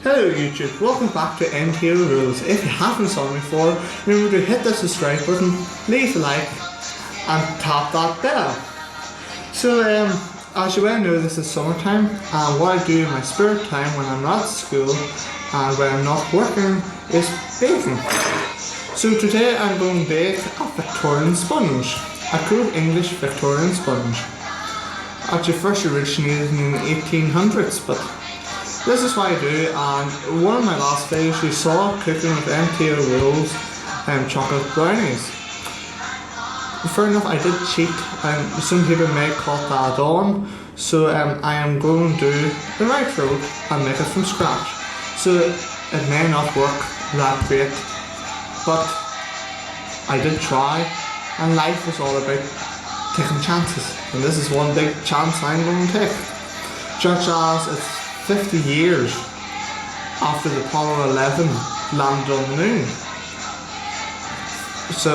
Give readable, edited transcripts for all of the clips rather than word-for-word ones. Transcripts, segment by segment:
Hello YouTube, welcome back to M.T.O.Rules. If you haven't saw me before, remember to hit the subscribe button, leave a like and tap that bell. So as you well know, this is summertime, and what I do in my spare time when I'm not at school and when I'm not working is baking. So today I'm going to bake a Victorian sponge, a cool English Victorian sponge. Actually first originated in the 1800s, but this is what I do, and one of my last videos you saw cooking with M.T.O.Rules and chocolate brownies. Fair enough, I did cheat, and some people may call that on, so I am going to do the right road and make it from scratch. So it may not work that great, but I did try, and life is all about taking chances, and this is one big chance I'm going to take. Just as it's 50 years after the Apollo 11 landed on the moon. So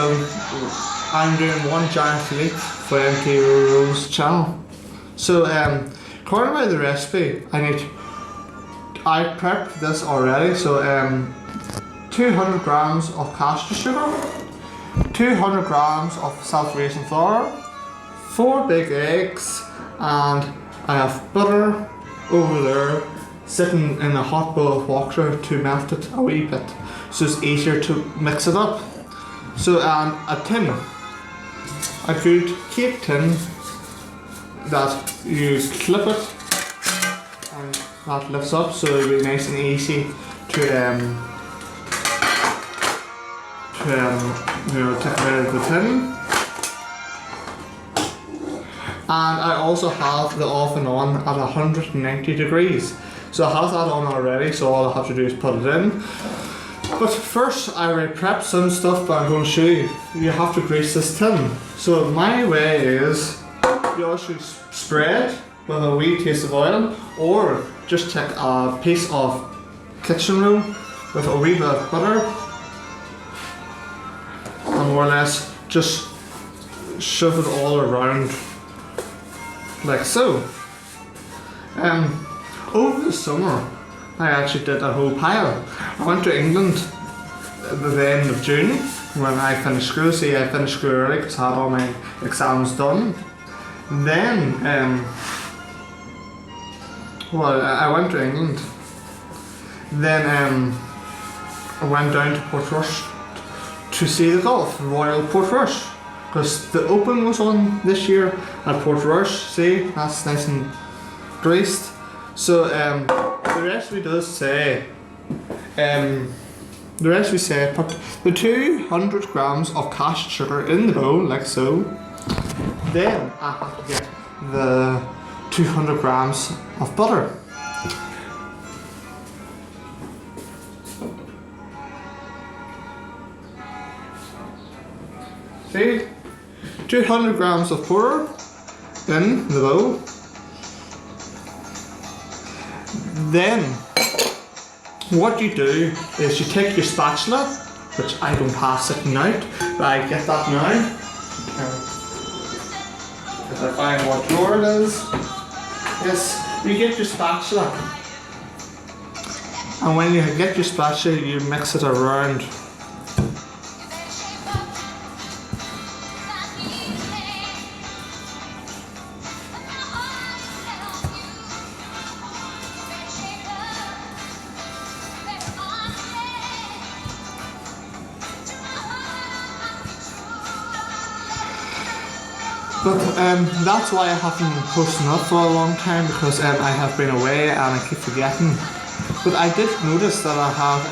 I'm doing one giant leap for M.T.O.Rules channel. So according to the recipe, I prepped this already. So 200 grams of castor sugar, 200 grams of self-raising flour, 4 big eggs, and I have butter over there sitting in a hot bowl of water to melt it a wee bit, so it's easier to mix it up. So a tin, a good cake tin that you clip it and that lifts up, so it'll be nice and easy to take out of the tin. And I also have the oven on at 190 degrees. So I have that on already, so all I have to do is put it in. But first I already prepped some stuff, but I'm going to show you. You have to grease this tin. So my way is, you also spread with a wee taste of oil, or just take a piece of kitchen roll with a wee bit of butter, and more or less just shove it all around like so. Over the summer I actually did a whole pile. I went to England at the end of June when I finished school. See, I finished school early because I had all my exams done. Then I went to England. Then I went down to Portrush to see the golf, Royal Portrush, because the Open was on this year at Portrush. See, that's nice and greased. So the recipe does say, put the 200 grams of castor sugar in the bowl like so. Then I have to get the 200 grams of butter. See? 200 grams of butter in the bowl. Then what you do is you take your spatula, which I don't have sitting out, but I get that now. If I find what drawer it is. Yes, you get your spatula. And when you get your spatula, you mix it around. But that's why I haven't been posting up for a long time, because I have been away and I keep forgetting. But I did notice that I have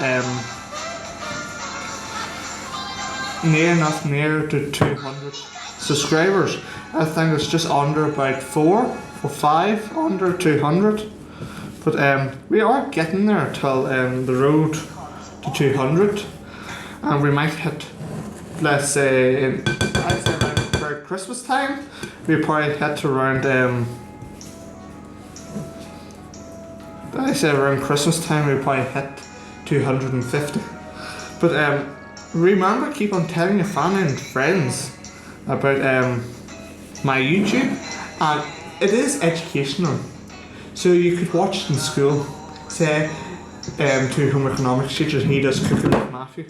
near to 200 subscribers. I think it's just under about 4 or 5 under 200. But we are getting there till the road to 200, and we might hit, let's say, Christmas time, we probably hit to around around Christmas time we probably hit 250. But remember, keep on telling your family and friends about my YouTube, and it is educational. So you could watch it in school. Say, to home economics teachers, and he does cooking with Matthew,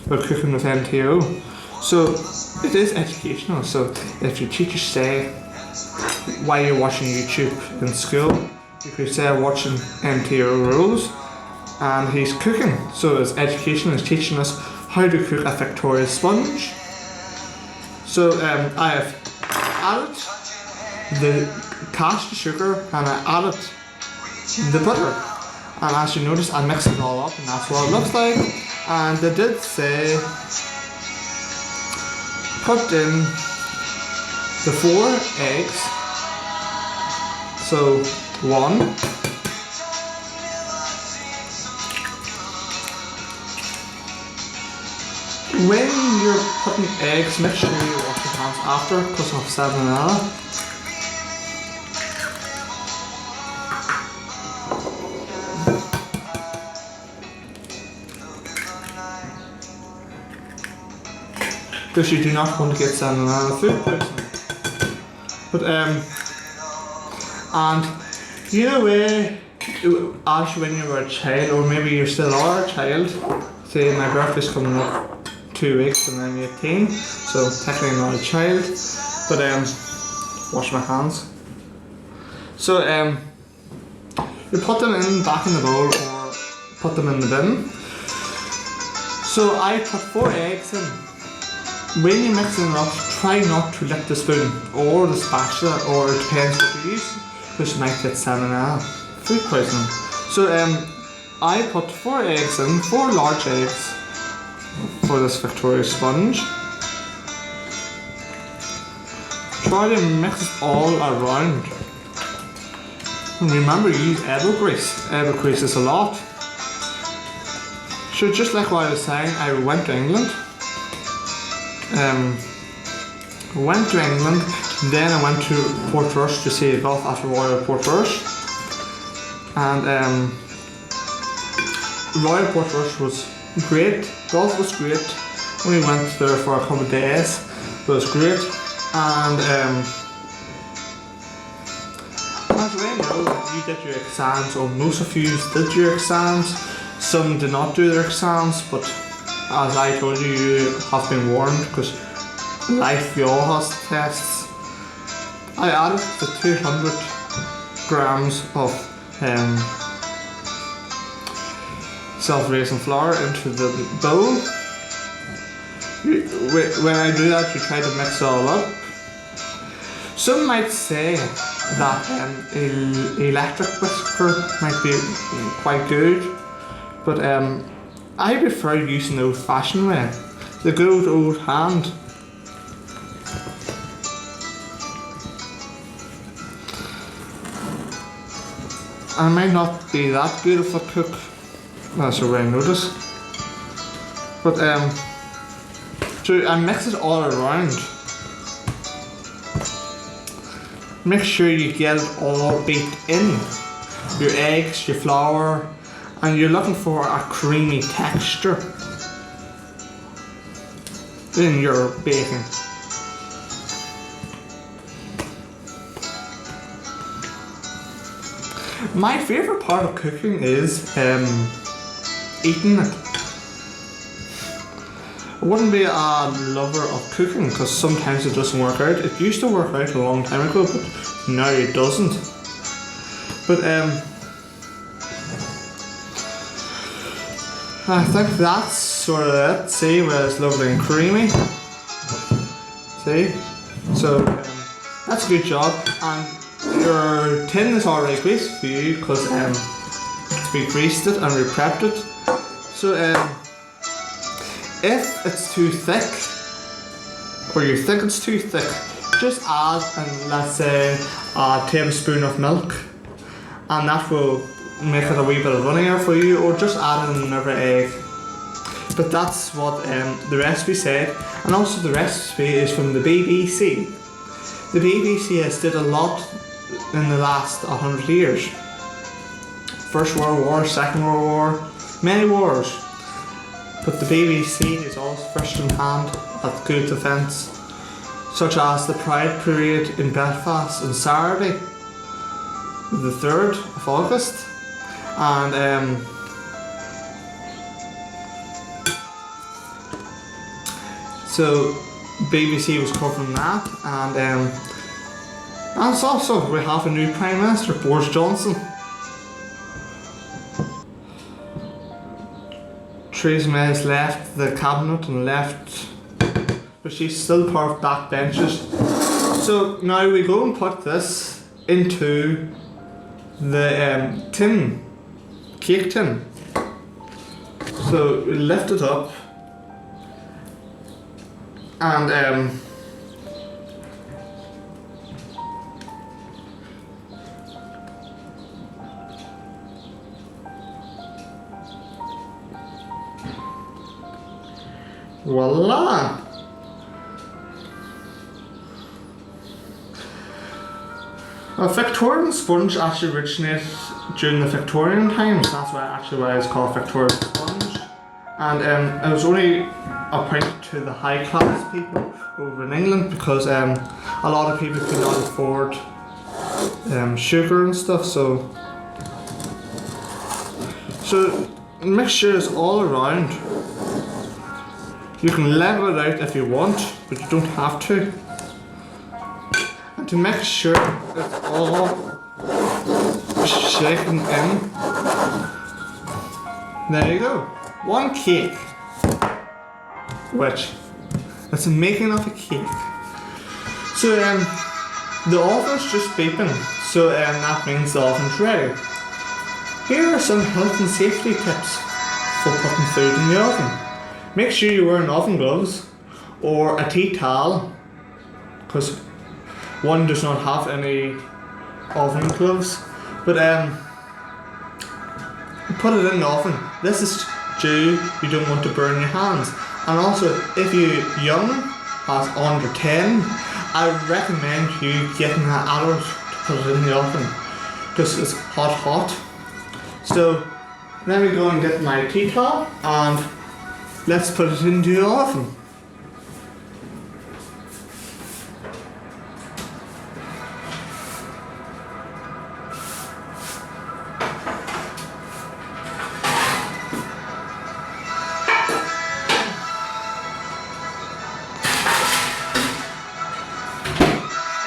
or cooking with MTO. So it is educational. So if your teachers say while you're watching YouTube in school, you could say watching MTO.Rules, and he's cooking. So it's education, is teaching us how to cook a Victoria sponge. So I have added the caster sugar and I added the butter. And as you notice, I mixed it all up and that's what it looks like. And they did say put in the 4 eggs. So 1, when you're putting eggs, make sure you wash your hands after because of salmonella. Because you do not want to get salmonella food poisoning. But and you know as when you were a child, or maybe you still are a child, say my birthday's coming up 2 weeks and I'm 18, so technically not a child, but wash my hands. So you put them back in the bowl or put them in the bin. So I put 4 eggs in. When you're mixing it up, try not to lick the spoon or the spatula, or it depends what you use, because you might get salmonella food poisoning. So I put 4 eggs in, 4 large eggs for this Victoria sponge. Try to mix it all around. And remember, use elbow grease. Elbow grease is a lot. So just like what I was saying, I went to England. Then I went to Portrush to see golf at Royal Portrush, and Royal Portrush was great. Golf was great. We went there for a couple of days. It was great, and as we know, you did your exams, or most of you did your exams. Some did not do their exams, but as I told you, you have been warned, because life you all has tests. I added the 200 grams of self-raising flour into the bowl. When I do that, you try to mix it all up. Some might say that an electric whisker might be quite good, but I prefer using the old-fashioned way, the good old hand. I might not be that good of a cook, that's the way I notice. But so I mix it all around. Make sure you get it all baked in. Your eggs, your flour, and you're looking for a creamy texture in your baking. My favourite part of cooking is eating it. I wouldn't be a lover of cooking because sometimes it doesn't work out. It used to work out a long time ago, but now it doesn't. But I think that's sort of it. See, where it's lovely and creamy. See? So that's a good job. And your tin is already greased for you because we greased it and we prepped it. So if it's too thick, or you think it's too thick, just add, let's say, a tablespoon of milk, and that will make it a wee bit runnier for you, or just add in another egg. But that's what the recipe said, and also the recipe is from the BBC. The BBC has did a lot in the last 100 years. First World War, Second World War, many wars. But the BBC is always first in hand at good defence, such as the Pride Parade in Belfast on Saturday, the 3rd of August, and So BBC was covering that, and it's also we have a new Prime Minister, Boris Johnson. Theresa May has left the cabinet and left, but she's still part of backbenchers. So now we go and put this into the tin, cake tin. So we lift it up and voila! A Victorian sponge actually originated during the Victorian times. That's why it's called Victorian sponge. And it was only applied to the high class people over in England because a lot of people could not afford sugar and stuff. So mixture is all around. You can level it out if you want, but you don't have to. And to make sure it's all shaken in, there you go. One cake, which it's the making of a cake. So the oven's just beeping, so that means the oven's ready. Here are some health and safety tips for putting food in the oven. Make sure you're wearing oven gloves or a tea towel, because one does not have any oven gloves. But put it in the oven. This is due, you don't want to burn your hands. And also, if you're young, as under 10, I recommend you getting an adult to put it in the oven, because it's hot. So let me go and get my tea towel and let's put it into the oven.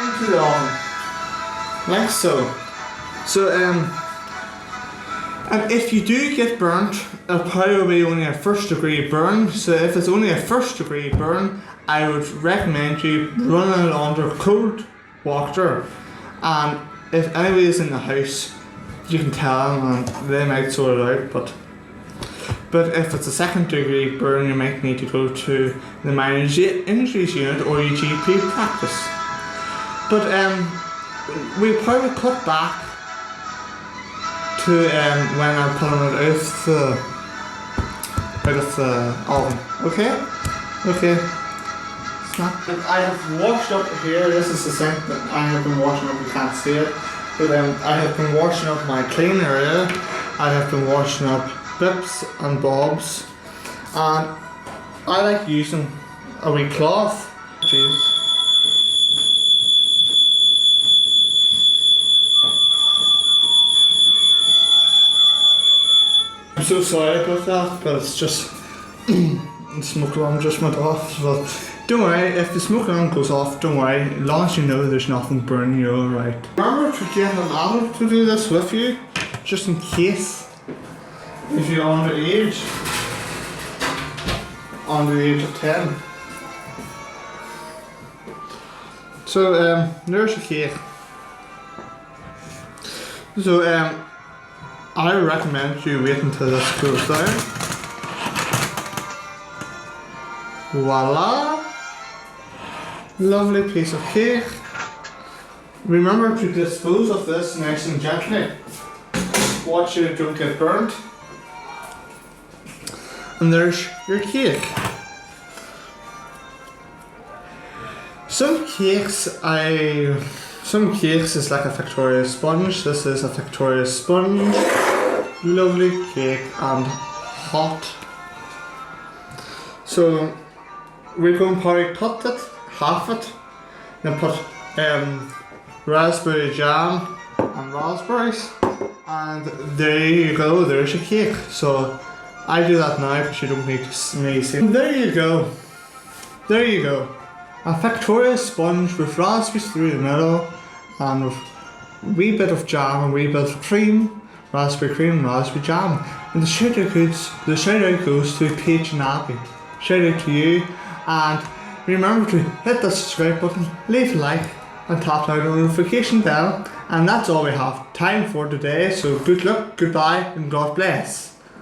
Into the oven, like so. And if you do get burnt, it'll probably be only a first degree burn. So if it's only a first degree burn, I would recommend you running it under cold water. And if anybody is in the house, you can tell them and they might sort it out. But if it's a second degree burn, you might need to go to the minor injuries unit or your GP practice. But we'll probably cut back to when I'm pulling it out of the oven. Okay. Snap. I have washed up here. This is the sink that I have been washing up. You can't see it, but I have been washing up my clean area. I have been washing up bips and bobs, and I like using a wee cloth. Jeez. I'm so sorry about that, but it's just the smoke alarm just went off. But don't worry, if the smoke alarm goes off, don't worry. As long as you know there's nothing burning, you're alright. Remember to get an adult to do this with you, just in case if you're under the age of 10. So there's your cake. So I recommend you wait until this cools down. Voila! Lovely piece of cake. Remember to dispose of this nice and gently. Watch you don't get burnt. And there's your cake. Some cakes is like a Victoria sponge. This is a Victoria sponge. Lovely cake and hot. So we're going to probably cut it, half it, then put raspberry jam and raspberries, and there you go, there's your cake. So I do that now because you don't need to see. There you go. there you go. A Victoria sponge with raspberries through the middle and with a wee bit of jam and a wee bit of cream, raspberry cream and raspberry jam. And the shout out goes to Paige and Abby. Shout out to you, and remember to hit the subscribe button, leave a like and tap that notification bell. And that's all we have time for today, so good luck, goodbye and God bless.